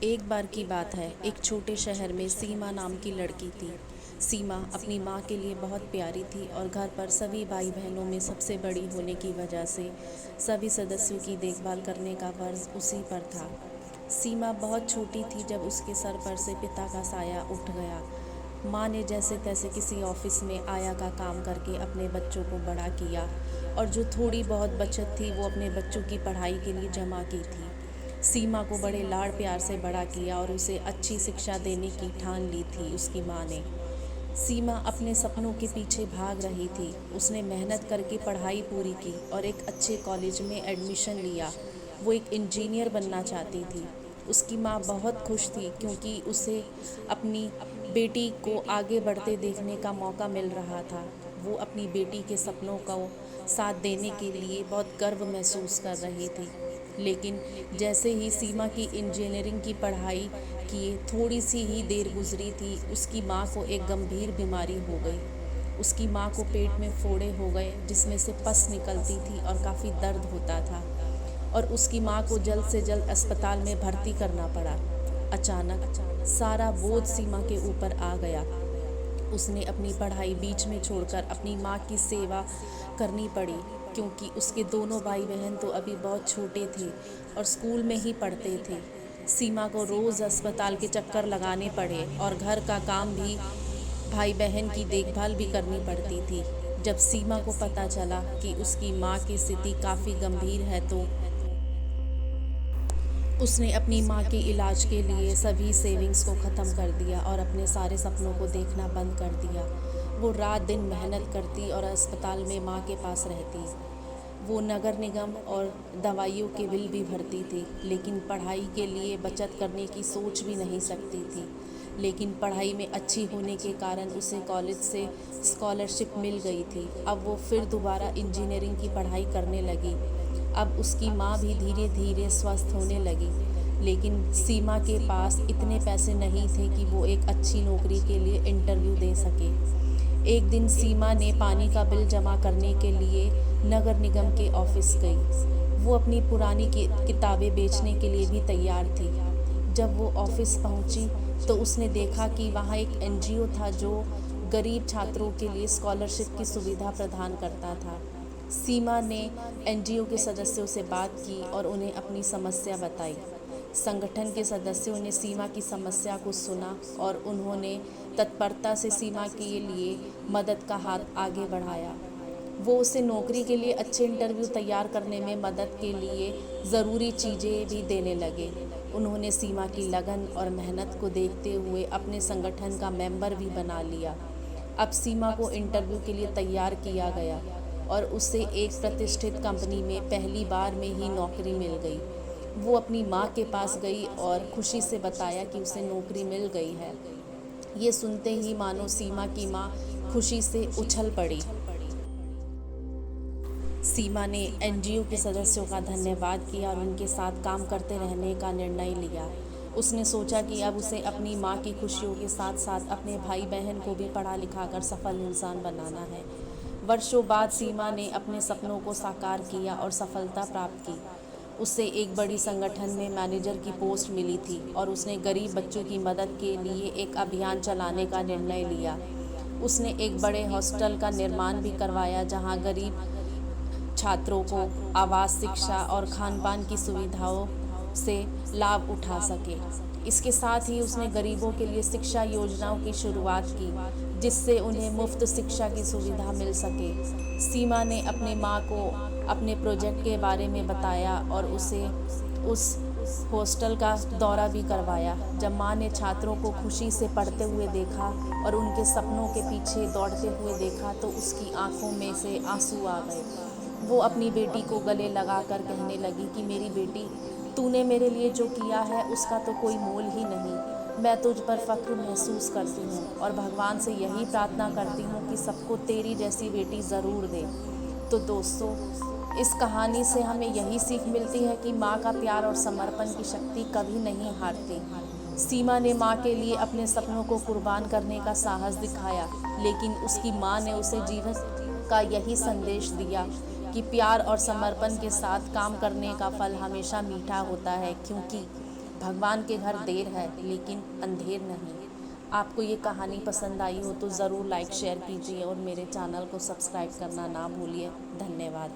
एक बार की बात है, एक छोटे शहर में सीमा नाम की लड़की थी। सीमा अपनी माँ के लिए बहुत प्यारी थी और घर पर सभी भाई बहनों में सबसे बड़ी होने की वजह से सभी सदस्यों की देखभाल करने का फर्ज उसी पर था। सीमा बहुत छोटी थी जब उसके सर पर से पिता का साया उठ गया। माँ ने जैसे तैसे किसी ऑफिस में आया का काम करके अपने बच्चों को बड़ा किया और जो थोड़ी बहुत बचत थी वो अपने बच्चों की पढ़ाई के लिए जमा की थी। सीमा को बड़े लाड़ प्यार से बड़ा किया और उसे अच्छी शिक्षा देने की ठान ली थी उसकी माँ ने। सीमा अपने सपनों के पीछे भाग रही थी। उसने मेहनत करके पढ़ाई पूरी की और एक अच्छे कॉलेज में एडमिशन लिया। वो एक इंजीनियर बनना चाहती थी। उसकी माँ बहुत खुश थी क्योंकि उसे अपनी बेटी को आगे बढ़ते देखने का मौका मिल रहा था। वो अपनी बेटी के सपनों को साथ देने के लिए बहुत गर्व महसूस कर रही थी। लेकिन जैसे ही सीमा की इंजीनियरिंग की पढ़ाई किए थोड़ी सी ही देर गुजरी थी, उसकी माँ को एक गंभीर बीमारी हो गई। उसकी माँ को पेट में फोड़े हो गए जिसमें से पस निकलती थी और काफ़ी दर्द होता था और उसकी माँ को जल्द से जल्द अस्पताल में भर्ती करना पड़ा। अचानक सारा बोझ सीमा के ऊपर आ गया। उसने अपनी पढ़ाई बीच में छोड़कर अपनी माँ की सेवा करनी पड़ी क्योंकि उसके दोनों भाई बहन तो अभी बहुत छोटे थे और स्कूल में ही पढ़ते थे। सीमा को रोज़ अस्पताल के चक्कर लगाने पड़े और घर का काम भी, भाई बहन की देखभाल भी करनी पड़ती थी। जब सीमा को पता चला कि उसकी माँ की स्थिति काफ़ी गंभीर है तो उसने अपनी माँ के इलाज के लिए सभी सेविंग्स को ख़त्म कर दिया और अपने सारे सपनों को देखना बंद कर दिया। वो रात दिन मेहनत करती और अस्पताल में माँ के पास रहती। वो नगर निगम और दवाइयों के बिल भी भरती थी, लेकिन पढ़ाई के लिए बचत करने की सोच भी नहीं सकती थी। लेकिन पढ़ाई में अच्छी होने के कारण उसे कॉलेज से स्कॉलरशिप मिल गई थी। अब वो फिर दोबारा इंजीनियरिंग की पढ़ाई करने लगी। अब उसकी माँ भी धीरे धीरे स्वस्थ होने लगी, लेकिन सीमा के पास इतने पैसे नहीं थे कि वो एक अच्छी नौकरी के लिए इंटरव्यू दे सके। एक दिन सीमा ने पानी का बिल जमा करने के लिए नगर निगम के ऑफिस गई। वो अपनी पुरानी किताबें बेचने के लिए भी तैयार थी। जब वो ऑफिस पहुंची तो उसने देखा कि वहाँ एक एनजीओ था जो गरीब छात्रों के लिए स्कॉलरशिप की सुविधा प्रदान करता था। सीमा ने एनजीओ के सदस्यों से बात की और उन्हें अपनी समस्या बताई। संगठन के सदस्यों ने सीमा की समस्या को सुना और उन्होंने तत्परता से सीमा के लिए मदद का हाथ आगे बढ़ाया। वो उसे नौकरी के लिए अच्छे इंटरव्यू तैयार करने में मदद के लिए ज़रूरी चीज़ें भी देने लगे। उन्होंने सीमा की लगन और मेहनत को देखते हुए अपने संगठन का मेंबर भी बना लिया। अब सीमा को इंटरव्यू के लिए तैयार किया गया और उसे एक प्रतिष्ठित कंपनी में पहली बार में ही नौकरी मिल गई। वो अपनी माँ के पास गई और खुशी से बताया कि उसे नौकरी मिल गई है। ये सुनते ही मानो सीमा की माँ खुशी से उछल पड़ी। सीमा ने एनजीओ के सदस्यों का धन्यवाद किया और उनके साथ काम करते रहने का निर्णय लिया। उसने सोचा कि अब उसे अपनी माँ की खुशियों के साथ साथ अपने भाई बहन को भी पढ़ा लिखा कर सफल इंसान बनाना है। वर्षों बाद सीमा ने अपने सपनों को साकार किया और सफलता प्राप्त की। उसे एक बड़ी संगठन में मैनेजर की पोस्ट मिली थी और उसने गरीब बच्चों की मदद के लिए एक अभियान चलाने का निर्णय लिया। उसने एक बड़े हॉस्टल का निर्माण भी करवाया जहां गरीब छात्रों को आवास, शिक्षा और खान-पान की सुविधाओं से लाभ उठा सके। इसके साथ ही उसने गरीबों के लिए शिक्षा योजनाओं की शुरुआत की जिससे उन्हें मुफ्त शिक्षा की सुविधा मिल सके। सीमा ने अपने माँ को अपने प्रोजेक्ट के बारे में बताया और उसे उस हॉस्टल का दौरा भी करवाया। जब माँ ने छात्रों को खुशी से पढ़ते हुए देखा और उनके सपनों के पीछे दौड़ते हुए देखा तो उसकी आंखों में से आंसू आ गए। वो अपनी बेटी को गले लगाकर कहने लगी कि मेरी बेटी, तूने मेरे लिए जो किया है उसका तो कोई मोल ही नहीं। मैं तुझ पर फ़ख्र महसूस करती हूँ और भगवान से यही प्रार्थना करती हूँ कि सबको तेरी जैसी बेटी ज़रूर दे। तो दोस्तों, इस कहानी से हमें यही सीख मिलती है कि माँ का प्यार और समर्पण की शक्ति कभी नहीं हारती। सीमा ने माँ के लिए अपने सपनों को कुर्बान करने का साहस दिखाया, लेकिन उसकी माँ ने उसे जीवन का यही संदेश दिया कि प्यार और समर्पण के साथ काम करने का फल हमेशा मीठा होता है, क्योंकि भगवान के घर देर है लेकिन अंधेर नहीं। आपको ये कहानी पसंद आई हो तो ज़रूर लाइक शेयर कीजिए और मेरे चैनल को सब्सक्राइब करना ना भूलिए। धन्यवाद।